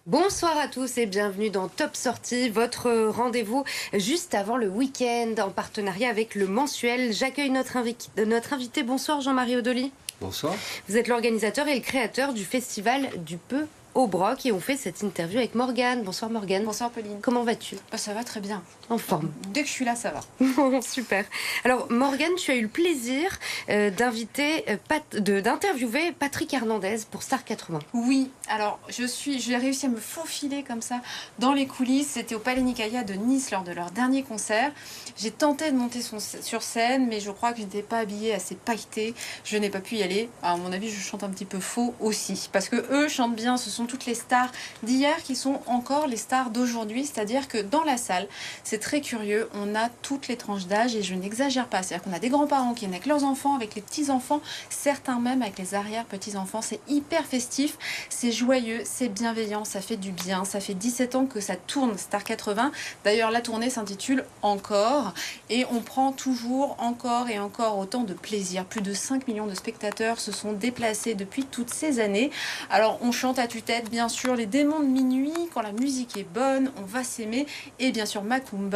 Bonsoir à tous et bienvenue dans Top Sortie, votre rendez-vous juste avant le week-end en partenariat avec le Mensuel. J'accueille notre invité. Bonsoir Jean-Marie Odoli. Bonsoir. Vous êtes l'organisateur et le créateur du festival du Peu au Broc et on fait cette interview avec Morgane. Bonsoir Morgane. Bonsoir Pauline. Comment vas-tu? Ça va très bien. En forme. Dès que je suis là, ça va. Super. Alors Morgane, tu as eu le plaisir d'interviewer Patrick Hernandez pour Star 80. Oui, alors j'ai réussi à me faufiler comme ça dans les coulisses. C'était au Palais Nicaïa de Nice lors de leur dernier concert. J'ai tenté de monter sur scène, mais je crois que je n'étais pas habillée assez pailletée. Je n'ai pas pu y aller. À mon avis, je chante un petit peu faux aussi. Parce que eux chantent bien, ce sont toutes les stars d'hier qui sont encore les stars d'aujourd'hui. C'est-à-dire que dans la salle, c'est très curieux, on a toutes les tranches d'âge et je n'exagère pas. C'est-à-dire qu'on a des grands-parents qui viennent avec leurs enfants, avec les petits-enfants, certains même avec les arrière-petits-enfants. C'est hyper festif, c'est joyeux, c'est bienveillant, ça fait du bien. Ça fait 17 ans que ça tourne, Star 80. D'ailleurs, la tournée s'intitule Encore et on prend toujours encore et encore autant de plaisir. Plus de 5 millions de spectateurs se sont déplacés depuis toutes ces années. Alors, on chante à tue-tête, bien sûr, les démons de minuit, quand la musique est bonne, on va s'aimer, et bien sûr Macumba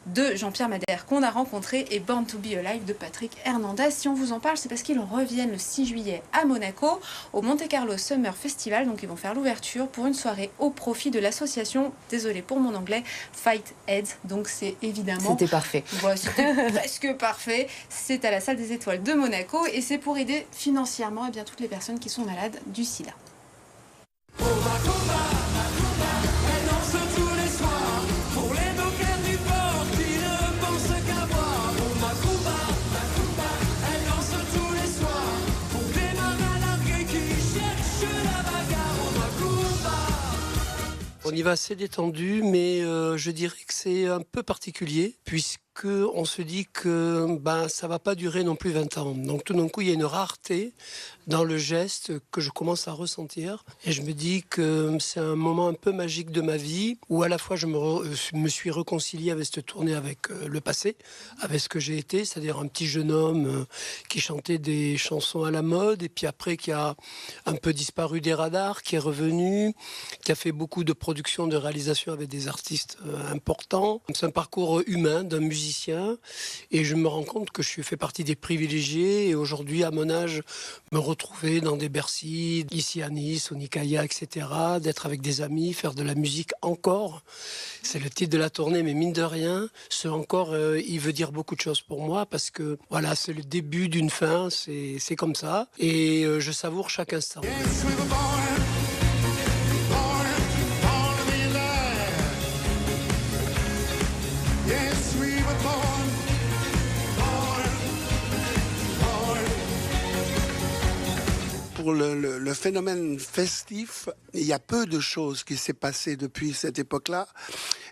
de Jean-Pierre Madère qu'on a rencontré et Born to Be Alive de Patrick Hernandez. Si on vous en parle, c'est parce qu'ils reviennent le 6 juillet à Monaco au Monte Carlo Summer Festival. Donc ils vont faire l'ouverture pour une soirée au profit de l'association, désolé pour mon anglais, Fight AIDS. Donc c'est évidemment... C'était parfait. Voilà, c'était presque parfait. C'est à la Salle des Étoiles de Monaco et c'est pour aider financièrement eh bien, toutes les personnes qui sont malades du sida. On y va assez détendu, mais je dirais que c'est un peu particulier, puisque on se dit que ça va pas durer non plus 20 ans. Donc tout d'un coup, il y a une rareté dans le geste que je commence à ressentir. Et je me dis que c'est un moment un peu magique de ma vie, où à la fois je me suis réconcilié avec cette tournée, avec le passé, avec ce que j'ai été, c'est-à-dire un petit jeune homme qui chantait des chansons à la mode, et puis après qui a un peu disparu des radars, qui est revenu, qui a fait beaucoup de productions, de réalisations avec des artistes importants. C'est un parcours humain d'un musicien, et je me rends compte que je fais partie des privilégiés, et aujourd'hui, à mon âge, me retrouver dans des Bercy, ici à Nice, au Nicaïa, etc., d'être avec des amis, faire de la musique encore. C'est le titre de la tournée, mais mine de rien, ce encore, il veut dire beaucoup de choses pour moi, parce que voilà, c'est le début d'une fin, c'est comme ça, et je savoure chaque instant. Pour le phénomène festif, il y a peu de choses qui s'est passé depuis cette époque-là.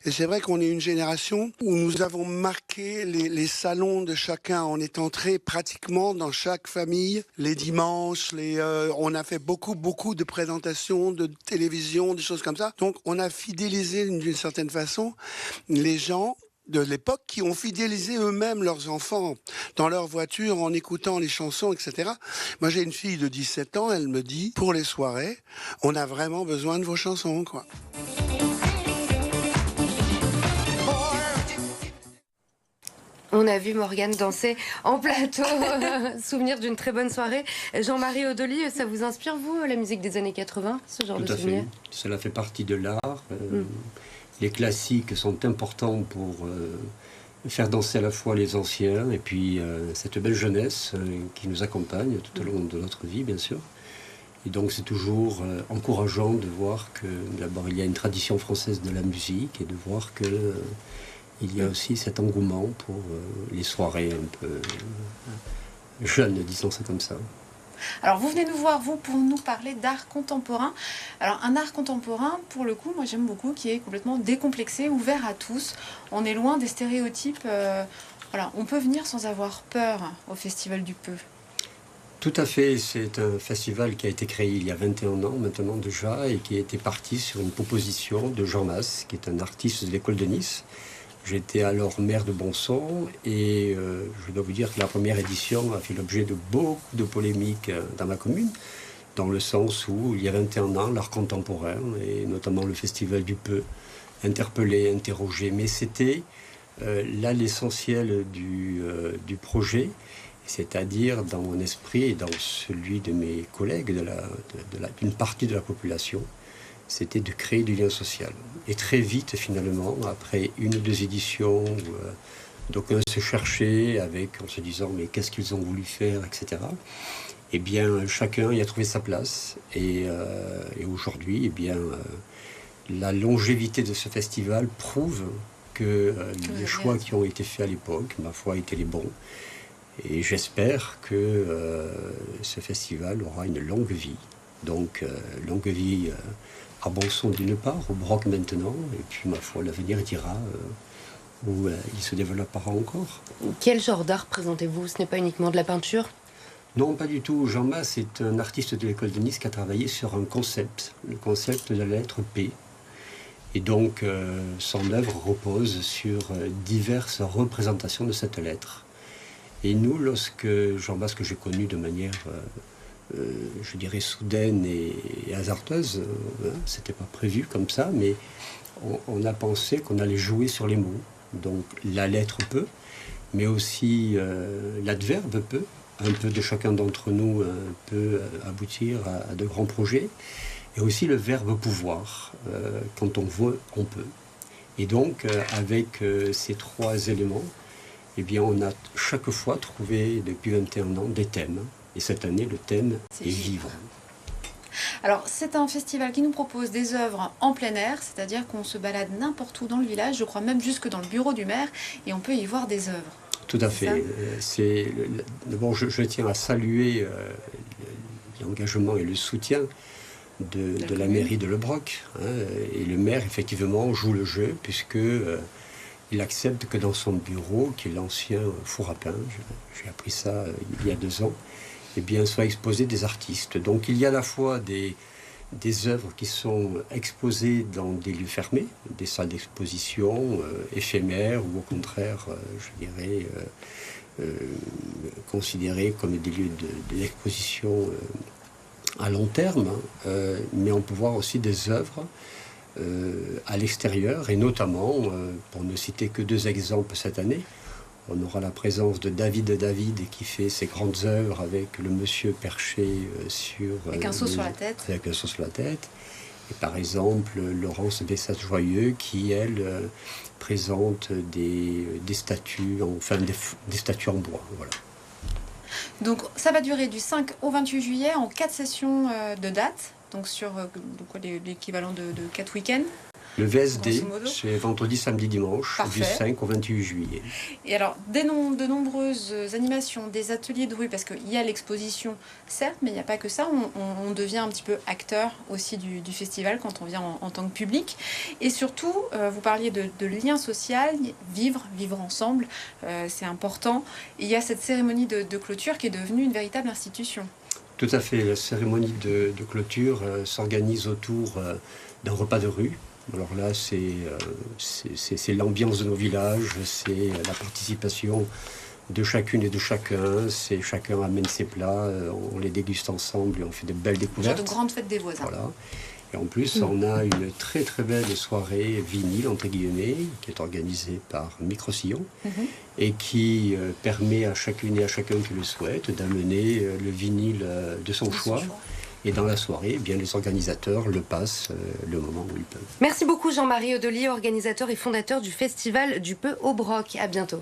Et c'est vrai qu'on est une génération où nous avons marqué les salons de chacun. On est entré pratiquement dans chaque famille les dimanches. On a fait beaucoup de présentations de télévision, des choses comme ça. Donc on a fidélisé d'une certaine façon les gens de l'époque qui ont fidélisé eux-mêmes leurs enfants dans leur voiture en écoutant les chansons, etc. Moi, j'ai une fille de 17 ans, elle me dit, pour les soirées, on a vraiment besoin de vos chansons, quoi. On a vu Morgane danser en plateau, souvenir d'une très bonne soirée. Jean-Marie Odoli, ça vous inspire, vous, la musique des années 80, ce genre de souvenir? Tout à fait. Cela fait partie de l'art. Les classiques sont importants pour faire danser à la fois les anciens et puis cette belle jeunesse qui nous accompagne tout au long de notre vie, bien sûr. Et donc c'est toujours encourageant de voir que d'abord il y a une tradition française de la musique et de voir que il y a aussi cet engouement pour les soirées un peu jeunes, disons ça comme ça. Alors vous venez nous voir, vous, pour nous parler d'art contemporain. Alors un art contemporain, pour le coup, moi j'aime beaucoup, qui est complètement décomplexé, ouvert à tous. On est loin des stéréotypes. Voilà, on peut venir sans avoir peur au Festival du Peu. Tout à fait, c'est un festival qui a été créé il y a 21 ans maintenant déjà et qui était parti sur une proposition de Jean Mas, qui est un artiste de l'école de Nice. J'étais alors maire de Bonson et je dois vous dire que la première édition a fait l'objet de beaucoup de polémiques dans ma commune dans le sens où, il y a 21 ans, l'art contemporain, et notamment le Festival du Peu, interpellait, interrogeait. Mais c'était là l'essentiel du projet, c'est-à-dire dans mon esprit et dans celui de mes collègues, d'une partie de la population, c'était de créer du lien social. Et très vite, finalement, après 1 ou 2 éditions, d'aucuns se cherchaient en se disant mais qu'est-ce qu'ils ont voulu faire, etc. Eh bien, chacun y a trouvé sa place. Et aujourd'hui, eh bien, la longévité de ce festival prouve que les choix qui ont été faits à l'époque, ma foi, étaient les bons. Et j'espère que ce festival aura une longue vie. Donc, longue vie à Bonson d'une part, au Broc maintenant, et puis, ma foi, l'avenir dira où il se développera encore. Quel genre d'art présentez-vous? Ce n'est pas uniquement de la peinture? Non, pas du tout. Jean Mas est un artiste de l'école de Nice qui a travaillé sur un concept, le concept de la lettre P. Et donc, son œuvre repose sur diverses représentations de cette lettre. Et nous, lorsque Jean Mas, que j'ai connu de manière, je dirais, soudaine et hasardeuse, c'était pas prévu comme ça, mais on a pensé qu'on allait jouer sur les mots. Donc, la lettre peut, mais aussi l'adverbe peut. Un peu de chacun d'entre nous peut aboutir à de grands projets. Et aussi le verbe pouvoir. Quand on veut, on peut. Et donc, avec ces 3 éléments, eh bien, on a chaque fois trouvé, depuis 21 ans, des thèmes. Et cette année, le thème est vivre. Alors, c'est un festival qui nous propose des œuvres en plein air, c'est-à-dire qu'on se balade n'importe où dans le village, je crois même jusque dans le bureau du maire, et on peut y voir des œuvres. Tout à fait. D'abord, je tiens à saluer l'engagement et le soutien de la mairie de Le Broc. Et le maire, effectivement, joue le jeu, puisque il accepte que dans son bureau, qui est l'ancien four à pain, j'ai appris ça il y a 2 ans, eh bien, soient exposés des artistes. Donc, il y a à la fois des œuvres qui sont exposées dans des lieux fermés, des salles d'exposition éphémères ou au contraire, je dirais, considérées comme des lieux d'exposition à long terme, mais on peut voir aussi des œuvres à l'extérieur, et notamment, pour ne citer que 2 exemples cette année, on aura la présence de David qui fait ses grandes œuvres avec le monsieur perché sur... Avec un seau sur la tête. Avec un seau sur la tête. Et par exemple, Laurence Bessat-Joyeux qui, elle, présente des statues, enfin des statues en bois. Voilà. Donc ça va durer du 5 au 28 juillet en 4 sessions de date, donc sur l'équivalent de 4 week-ends. Le VSD, c'est vendredi, samedi, dimanche, du 5 au 28 juillet. Et alors, de nombreuses animations, des ateliers de rue, parce qu'il y a l'exposition, certes, mais il n'y a pas que ça. On devient un petit peu acteur aussi du festival quand on vient en tant que public. Et surtout, vous parliez de lien social, vivre ensemble, c'est important. Et il y a cette cérémonie de clôture qui est devenue une véritable institution. Tout à fait. La cérémonie de clôture s'organise autour d'un repas de rue. Alors là, c'est l'ambiance de nos villages, c'est la participation de chacune et de chacun. Chacun amène ses plats, on les déguste ensemble et on fait de belles découvertes. Genre de grande fête des voisins. Voilà. Et en plus, on a une très très belle soirée vinyle, entre guillemets, qui est organisée par Micro-Sillon et qui permet à chacune et à chacun qui le souhaite d'amener le vinyle de son choix. Et dans la soirée, eh bien, les organisateurs le passent le moment où ils peuvent. Merci beaucoup Jean-Marie Odoli, organisateur et fondateur du Festival du Peu au Broc. À bientôt.